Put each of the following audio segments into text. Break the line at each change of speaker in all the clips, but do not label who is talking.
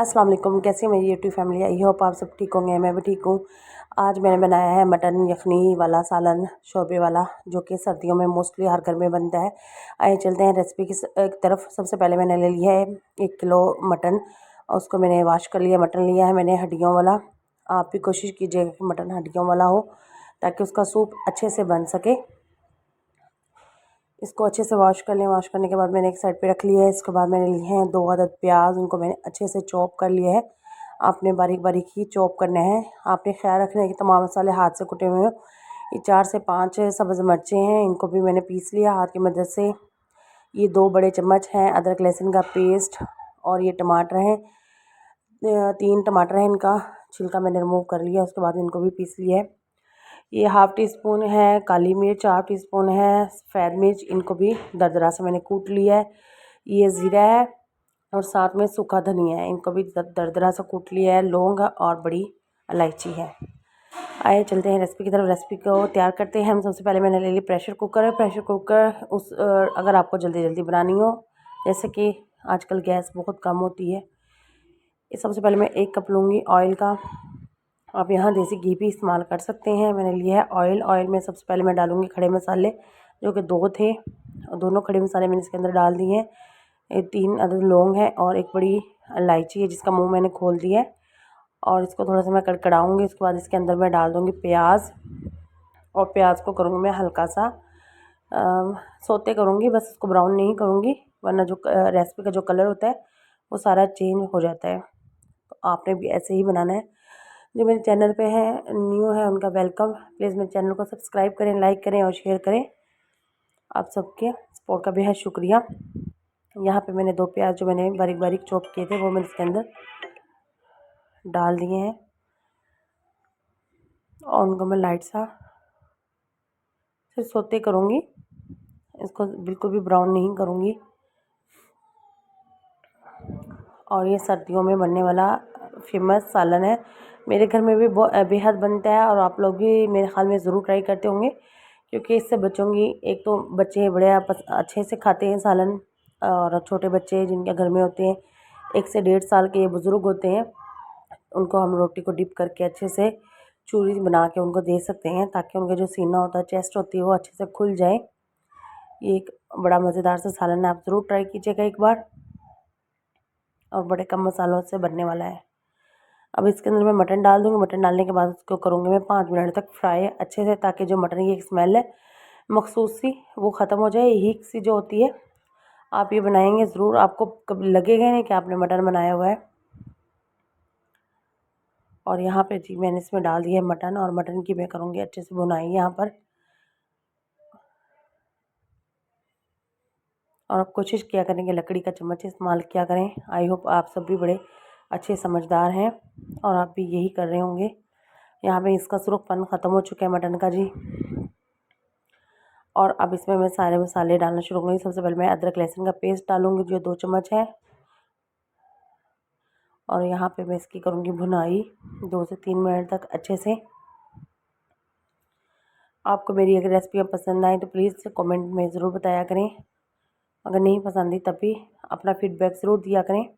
अस्सलाम वालेकुम। कैसी है मेरी यूट्यूब फैमिली? आई होप आप सब ठीक होंगे, मैं भी ठीक हूँ। आज मैंने बनाया है मटन यखनी वाला सालन शोरबे वाला, जो कि सर्दियों में मोस्टली हर घर में बनता है। आइए चलते हैं रेसिपी की तरफ। सबसे पहले मैंने ले लिया है 1 किलो मटन और उसको मैंने वॉश कर लिया। मटन लिया है मैंने हड्डियों वाला। आप भी कोशिश कीजिएगा कि मटन हड्डियों वाला हो ताकि उसका सूप अच्छे से बन सके। इसको अच्छे से वॉश कर लें। वॉश करने के बाद मैंने एक साइड पे रख लिया है। इसके बाद मैंने लिए हैं 2 अदद प्याज, उनको मैंने अच्छे से चॉप कर लिया है। आपने बारीक बारीक ही चॉप करना है। आपने ख्याल रखना है कि तमाम मसाले हाथ से कुटे हुए हो। ये 4 से 5 सब्ज़ मिर्चें हैं, इनको भी मैंने पीस लिया हाथ की मदद से। ये 2 बड़े चम्मच हैं अदरक लहसुन का पेस्ट, और ये टमाटर हैं 3 टमाटर हैं, इनका छिलका मैंने रिमूव कर लिया। उसके बाद इनको भी पीस लिया है। ये हाफ़ टी स्पून है काली मिर्च, हाफ़ टी स्पून है सफ़ेद मिर्च, इनको भी दरदरा से मैंने कूट लिया है। ये ज़ीरा है और साथ में सूखा धनिया है, इनको भी दरदरा से कूट लिया है। लौंग और बड़ी इलायची है। आइए चलते हैं रेसिपी की तरफ। रेसिपी को तैयार करते हैं हम। सबसे पहले मैंने ले लिया प्रेशर कुकर। प्रेशर कुकर अगर आपको जल्दी जल्दी बनानी हो, जैसे कि आजकल गैस बहुत कम होती है। सबसे पहले मैं 1 कप लूँगी ऑयल का। आप यहाँ देसी घी भी इस्तेमाल कर सकते हैं। मैंने लिया है ऑयल। ऑयल में सबसे पहले मैं डालूँगी खड़े मसाले, जो कि 2 थे, और दोनों खड़े मसाले मैंने इसके अंदर डाल दिए हैं। 3 अदद लौंग है और एक बड़ी इलायची है जिसका मुंह मैंने खोल दिया है, और इसको थोड़ा सा मैं कड़कड़ाऊँगी। उसके बाद इसके अंदर मैं डाल दूँगी प्याज, और प्याज को करूँगी मैं हल्का सा सोते करूँगी, बस इसको ब्राउन नहीं करूँगी, वरना जो रेसिपी का जो कलर होता है वो सारा चेंज हो जाता है। तो आपने भी ऐसे ही बनाना है। जो मेरे चैनल पे है न्यू है उनका वेलकम। प्लीज़ मेरे चैनल को सब्सक्राइब करें, लाइक करें और शेयर करें। आप सबके सपोर्ट का बेहद शुक्रिया। यहाँ पे मैंने 2 प्याज जो मैंने बारीक बारीक चॉप किए थे वो मैंने इसके अंदर डाल दिए हैं, और उनको मैं लाइट सा फिर सोते करूँगी। इसको बिल्कुल भी ब्राउन नहीं करूँगी। और ये सर्दियों में बनने वाला फेमस सालन है। मेरे घर में भी बेहद बनता है, और आप लोग भी मेरे ख्याल में ज़रूर ट्राई करते होंगे, क्योंकि इससे बच्चों की, एक तो बच्चे बड़े अच्छे से खाते हैं सालन, और छोटे बच्चे जिनके घर में होते हैं 1 से 1.5 साल के बुज़ुर्ग होते हैं, उनको हम रोटी को डिप करके अच्छे से चूरी बना के उनको दे सकते हैं, ताकि उनका जो सीना होता है, चेस्ट होती है, वो अच्छे से खुल जाए। ये एक बड़ा मज़ेदार सा सालन है, आप ज़रूर ट्राई कीजिएगा एक बार, और बड़े कम मसालों से बनने वाला है। अब इसके अंदर मैं मटन डाल दूँगी। मटन डालने के बाद उसको करूँगी मैं 5 मिनट तक फ्राई अच्छे से, ताकि जो मटन की एक स्मेल है मखसूस सी वो ख़त्म हो जाए, हीक सी जो होती है। आप ये बनाएंगे ज़रूर, आपको कभी लगेगा नहीं कि आपने मटन बनाया हुआ है। और यहाँ पे जी मैंने इसमें डाल दिया है मटन, और मटन की मैं करूँगी अच्छे से भुनाई यहाँ पर। और आप कोशिश किया करें कि लकड़ी का चम्मच इस्तेमाल किया करें। आई होप आप सब भी बड़े अच्छे समझदार हैं, और आप भी यही कर रहे होंगे। यहाँ पे इसका सुर्खपन ख़त्म हो चुका है मटन का जी। और अब इसमें मैं सारे मसाले डालना शुरू करूँगी। सबसे पहले मैं अदरक लहसुन का पेस्ट डालूँगी, जो 2 चम्मच है, और यहाँ पे मैं इसकी करूँगी भुनाई 2 से 3 मिनट तक अच्छे से। आपको मेरी अगर रेसिपी पसंद आए तो प्लीज़ कमेंट में ज़रूर बताया करें। अगर नहीं पसंद आई तब भी अपना फीडबैक ज़रूर दिया करें।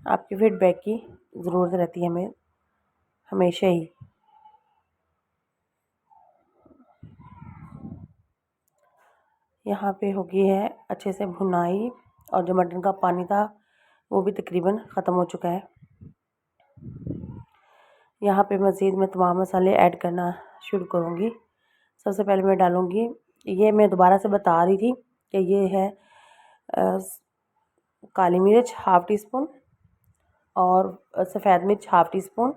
आपके फीडबैक की ज़रूरत रहती है हमें हमेशा ही। यहाँ पे हो गई है अच्छे से भुनाई, और जो मटन का पानी था वो भी तकरीबन ख़त्म हो चुका है। यहाँ पे मज़ीद मैं तमाम मसाले ऐड करना शुरू करूँगी। सबसे पहले मैं डालूँगी, ये मैं दोबारा से बता रही थी कि ये है काली मिर्च हाफ़ टी स्पून, और सफ़ेद मिर्च हाफ़ टी स्पून,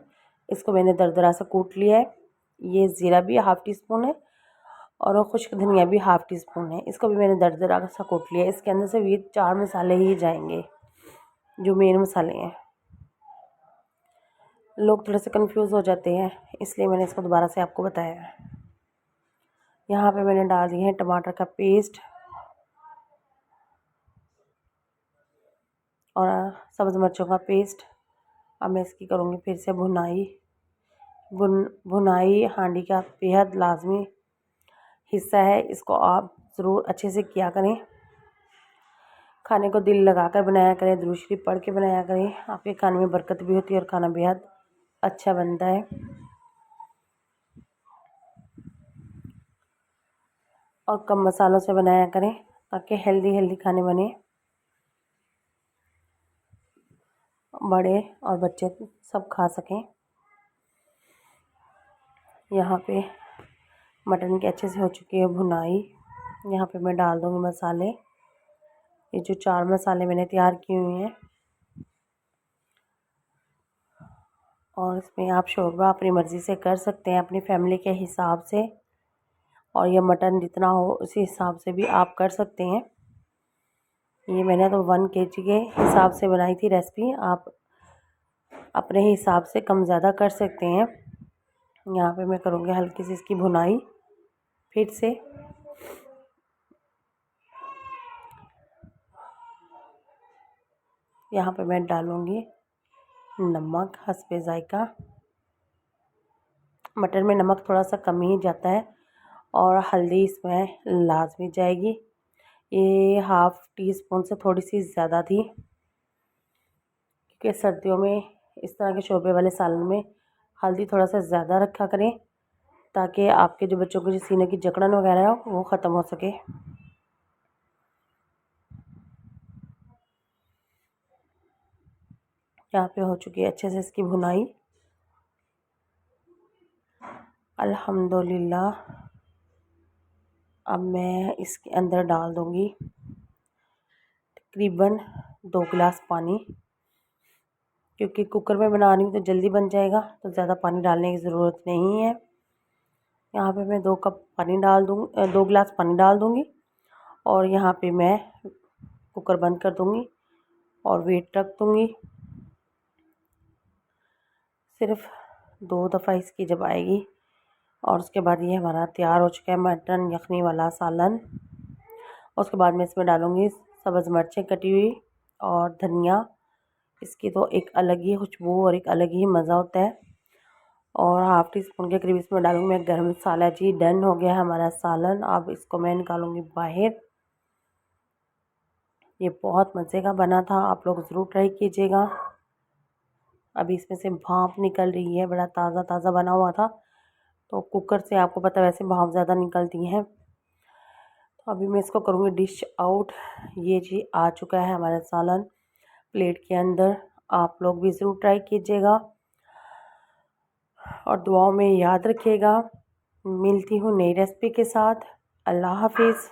इसको मैंने दरदरा से कूट लिया है। ये ज़ीरा भी हाफ़ टी स्पून है, और वो खुश्क धनिया भी हाफ़ टी स्पून है, इसको भी मैंने दरदरा सा कूट लिया है। इसके अंदर से ये 4 मसाले ही जाएंगे जो मेन मसाले हैं। लोग थोड़े से कंफ्यूज हो जाते हैं, इसलिए मैंने इसको दोबारा से आपको बताया है। यहाँ पे मैंने डाल दिए हैं टमाटर का पेस्ट, और सब्ज़ मिर्चों का पेस्ट। अब मैं इसकी करूँगी फिर से भुनाई। भुनाई हांडी का बेहद लाजमी हिस्सा है, इसको आप ज़रूर अच्छे से किया करें। खाने को दिल लगाकर बनाया करें, दुरूद शरीफ पढ़ के बनाया करें। आपके खाने में बरकत भी होती है और खाना बेहद अच्छा बनता है। और कम मसालों से बनाया करें ताकि हेल्दी खाने बने, बड़े और बच्चे सब खा सकें। यहाँ पे मटन की अच्छे से हो चुकी है भुनाई। यहाँ पे मैं डाल दूँगी मसाले। ये जो 4 मसाले मैंने तैयार किए हुए हैं, और इसमें आप शोरबा अपनी मर्ज़ी से कर सकते हैं, अपनी फैमिली के हिसाब से, और यह मटन जितना हो उसी हिसाब से भी आप कर सकते हैं। ये मैंने तो 1 kg के हिसाब से बनाई थी रेसिपी, आप अपने हिसाब से कम ज़्यादा कर सकते हैं। यहाँ पे मैं करूँगी हल्की सी इसकी भुनाई फिर से। यहाँ पे मैं डालूँगी नमक हस्बे ज़ायका। मटन में नमक थोड़ा सा कम ही जाता है, और हल्दी इसमें लाजमी जाएगी। ये ½ टीस्पून से थोड़ी सी ज़्यादा थी, क्योंकि सर्दियों में इस तरह के शोरबे वाले सालन में हल्दी थोड़ा सा ज़्यादा रखा करें, ताकि आपके जो बच्चों को जो सीने की जकड़न वगैरह है वो ख़त्म हो सके। यहाँ पे हो चुकी है अच्छे से इसकी भुनाई अल्हम्दुलिल्लाह। अब मैं इसके अंदर डाल दूँगी तकरीबन 2 गिलास पानी, क्योंकि कुकर में बना रही हूँ तो जल्दी बन जाएगा, तो ज़्यादा पानी डालने की ज़रूरत नहीं है। यहाँ पे मैं 2 गिलास पानी डाल दूँगी, और यहाँ पे मैं कुकर बंद कर दूँगी और वेट रख दूँगी। सिर्फ 2 दफ़ा इसकी जब आएगी, और उसके बाद ये हमारा तैयार हो चुका है मटन यखनी वाला सालन। उसके बाद मैं इसमें डालूँगी सब्ज़ मिर्चें कटी हुई और धनिया। इसकी तो एक अलग ही खुशबू और एक अलग ही मज़ा होता है। और ½ टीस्पून के करीब इसमें डालूँगी मैं गरम मसाला। जी डन हो गया है हमारा सालन। अब इसको मैं निकालूँगी बाहर। ये बहुत मज़े का बना था, आप लोग ज़रूर ट्राई कीजिएगा। अभी इसमें से भाप निकल रही है, बड़ा ताज़ा ताज़ा बना हुआ था, तो कुकर से आपको पता है वैसे भाप ज़्यादा निकलती हैं। तो अभी मैं इसको करूँगी डिश आउट। ये जी आ चुका है हमारा सालन प्लेट के अंदर। आप लोग भी ज़रूर ट्राई कीजिएगा और दुआओं में याद रखिएगा। मिलती हूँ नई रेसिपी के साथ। अल्लाह हाफिज़।